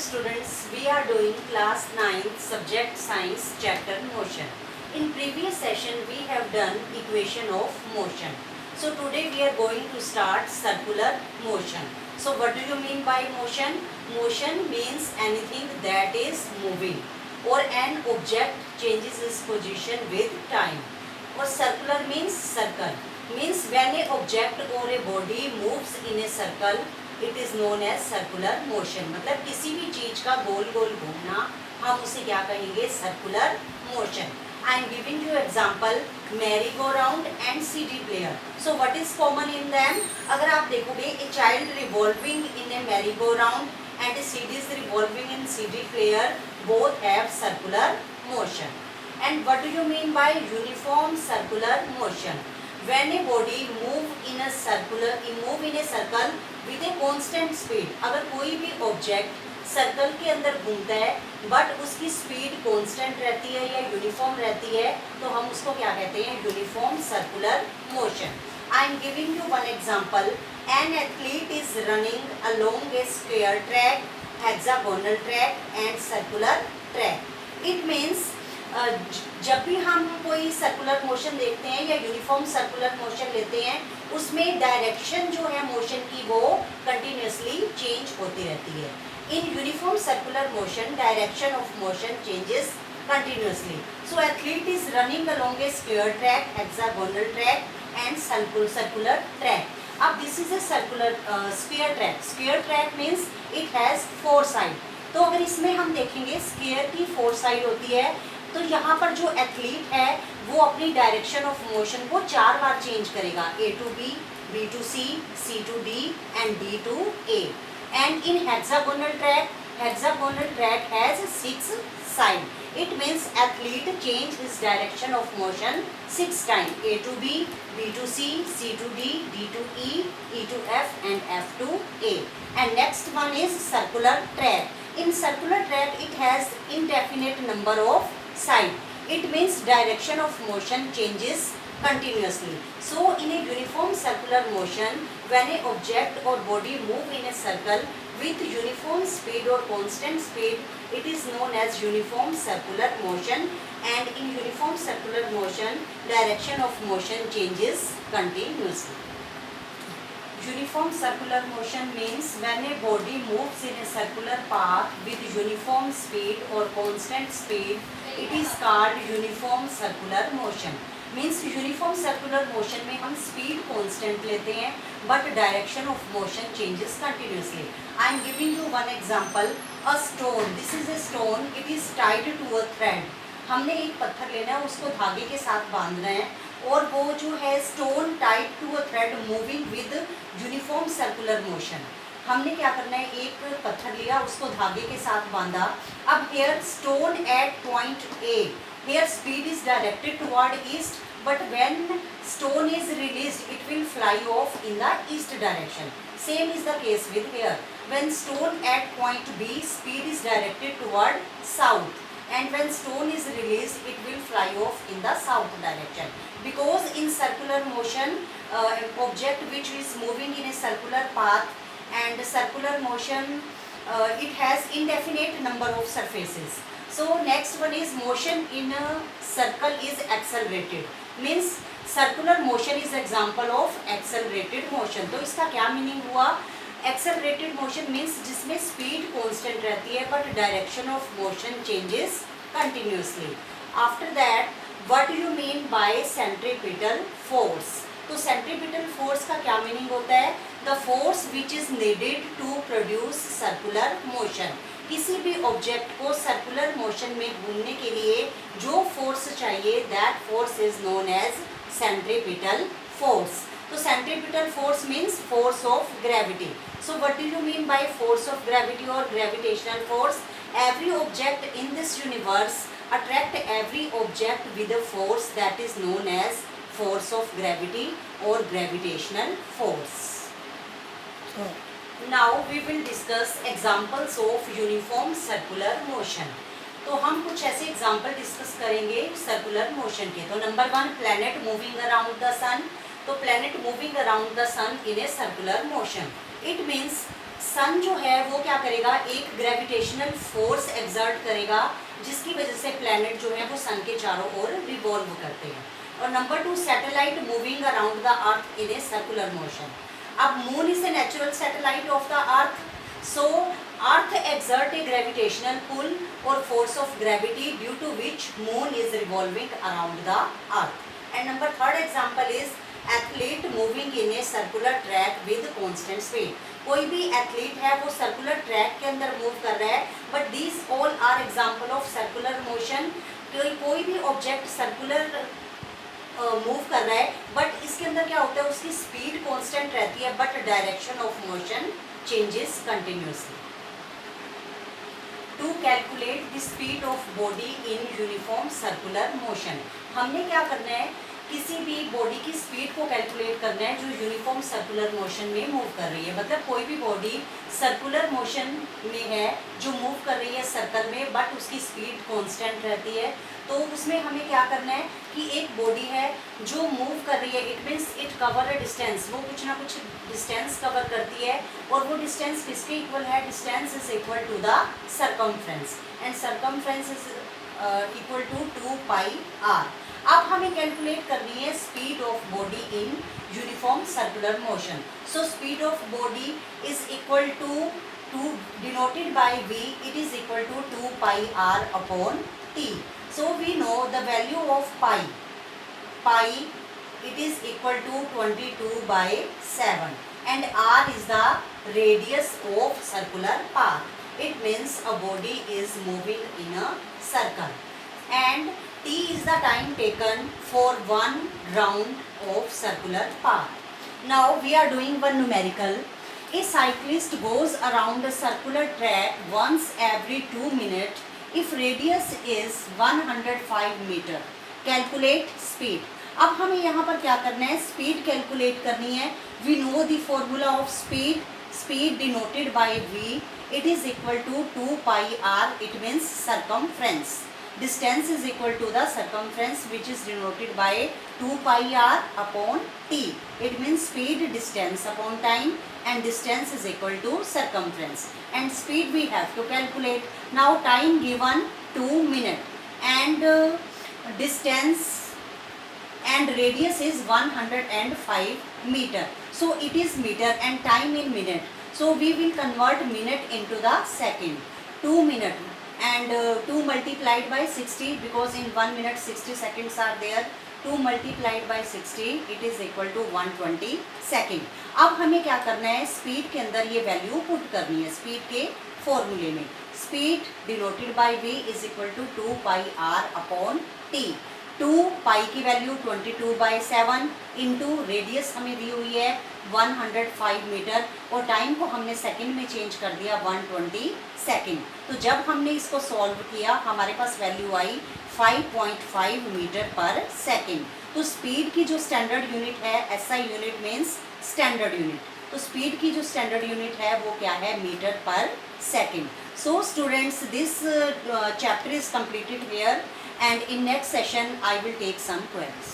students, we are doing class 9th subject science chapter motion. In previous session we have done equation of motion. So today we are going to start circular motion. So what do you mean by motion? Motion means anything that is moving or an object changes its position with time. Or circular means circle. Means when a object or a body moves in a circle, it is known as circular motion. मतलब किसी भी चीज का गोल गोल घूमना हम उसे क्या कहेंगे? Circular motion. I am giving you example merry go round and CD player. So what is common in them? अगर आप देखोगे a child revolving in A merry go round and A CD is revolving in CD player, both have circular motion. And what do you mean bye uniform circular motion? When a body move in a circle with a constant speed. अगर कोई भी object circle के अंदर घूमता है but उसकी speed constant रहती है या यूनिफॉर्म रहती है, तो हम उसको क्या कहते हैं? Uniform circular motion. I am giving you one example. An athlete is running along A square track, hexagonal track and circular track. It means जब भी हम कोई सर्कुलर मोशन देखते हैं या यूनिफॉर्म सर्कुलर मोशन लेते हैं, उसमें डायरेक्शन जो है मोशन की वो कंटिन्यूसली चेंज होती रहती है. इन uniform circular motion direction of motion changes continuously. So athlete is running along a square track, hexagonal track and circular track. अब this is a circular square track. Square track means it has four side. तो अगर इसमें हम देखेंगे square की four side होती है, तो यहाँ पर जो एथलीट है वो अपनी डायरेक्शन ऑफ मोशन को 4 बार चेंज करेगा. A to B, B to C, C to D and D to A. And in hexagonal track has 6 side. It means athlete change his direction of motion 6 times. A to B, B to C, C to D, D to E, E to F and F to A. And next one is circular track. In circular track it has indefinite number of side. It means direction of motion changes continuously. So in a uniform circular motion, when a object or body move in a circle with uniform speed or constant speed, it is known as uniform circular motion. And in uniform circular motion, direction of motion changes continuously. Uniform circular motion means when a body moves in a circular path with uniform speed or constant speed, it is called uniform circular motion. Means uniform circular motion में हम speed constant लेते हैं but direction of motion changes continuously. I am giving you one example. A stone. This is a stone. It is tied to a thread. हमने एक पत्थर लेना है, उसको धागे के साथ बांधना है और वो जो है stone tied to a thread moving with uniform circular motion. हमने क्या करना है? एक पत्थर लिया, उसको धागे के साथ बांधा. अब here stone at point A, here speed is directed toward east, but when stone is released it will fly off in the east direction. Same is the case with here. When stone at point B, speed is directed toward south, and when stone is released it will fly off in the south direction. Because in circular motion object which is moving in a circular path and circular motion it has indefinite number of surfaces. So next one is motion in a circle is accelerated. Means circular motion is example of accelerated motion. तो इसका क्या meaning हुआ? Accelerated motion means जिसमें speed constant रहती है but direction of motion changes continuously. After that what do you mean by centripetal force? तो centripetal force का क्या मीनिंग होता है? The force which is needed to produce circular motion. किसी भी ऑब्जेक्ट को सर्कुलर मोशन में घूमने के लिए जो फोर्स चाहिए that force is known as centripetal force. तो centripetal force means force of gravity. So what do you mean by force of gravity or gravitational force? Every object in this universe attract every object with a force that is known as force of gravity or gravitational force. Now we will discuss examples of uniform circular motion. तो हम कुछ ऐसे example discuss करेंगे circular motion के. तो number 1, planet moving around the sun. तो planet moving around the sun in a circular motion. It means sun जो है वो क्या करेगा, एक ग्रेविटेशनल फोर्स एक्सर्ट करेगा जिसकी वजह से प्लैनेट जो है वो सन के चारों ओर रिवॉल्व करते हैं। और number 2, satellite moving around the earth in a circular motion. अब moon is a natural satellite of the earth, so earth exert a gravitational pull or force of gravity due to which moon is revolving around the earth. And number 3rd example is athlete moving in a circular track with constant speed. कोई भी athlete है वो circular track के अंदर move कर रहा है, but these all are example of circular motion. कोई भी ऑब्जेक्ट सर्कुलर मूव कर रहा है, बट इसके अंदर क्या होता है, उसकी स्पीड कांस्टेंट रहती है, but direction of motion changes continuously. To calculate the speed of body in uniform circular motion, हमने क्या करना है, किसी भी बॉडी की स्पीड को कैलकुलेट करना है जो यूनिफॉर्म सर्कुलर मोशन में मूव कर रही है। मतलब कोई भी बॉडी सर्कुलर मोशन में है जो मूव कर रही है सर्कल में, बट उसकी स्पीड कांस्टेंट रहती है, तो उसमें हमें क्या करना है कि एक बॉडी है जो मूव कर रही है, it means it cover a distance, वो कुछ ना कुछ डिस्टेंस कवर करती है, और वो डिस्टेंस किसके इक्वल है, distance is equal to the circumference, and circumference is equal to 2 pi R. अब हमें कैलकुलेट करनी है speed of body in uniform circular motion. So speed of body is equal to denoted by v, it is equal to 2 pi r upon t. So we know the value of pi it is equal to 22/7, and r is the radius of circular path. It means a body is moving in a circle, and t is the time taken for one round of circular path. Now we are doing one numerical. A cyclist goes around a circular track once every 2 minutes if radius is 105 meter. Calculate speed. अब हमें यहाँ पर क्या करना है, speed calculate करनी है। We know the formula of speed. Speed denoted by v, it is equal to 2 pi r. It means circumference. Distance is equal to the circumference, which is denoted by 2 pi r upon t. It means speed distance upon time, and distance is equal to circumference. And speed we have to calculate. Now time given 2 minutes, and distance and radius is 105 meter. So it is meter and time in minute. So we will convert minute into the second. 2 minutes. And 2 multiplied by 60, because in 1 minute 60 seconds are there. 2 multiplied by 60, it is equal to 120 second. अब हमें क्या करना है, speed के अंदर ये value put करनी है स्पीड के फॉर्मूले में। Speed denoted by v is equal to 2 pi r upon t। 2 pi की वैल्यू 22/7 इंटू रेडियस हमें दी हुई है 105 मीटर, और टाइम को हमने सेकंड में चेंज कर दिया 120 सेकंड। तो जब हमने इसको सॉल्व किया हमारे पास वैल्यू आई 5.5 मीटर पर सेकंड। तो स्पीड की जो स्टैंडर्ड यूनिट है, SI unit means standard unit, तो स्पीड की जो स्टैंडर्ड यूनिट है वो क्या है, मीटर पर second. So students, this chapter is completed here, and in next session I will take some queries.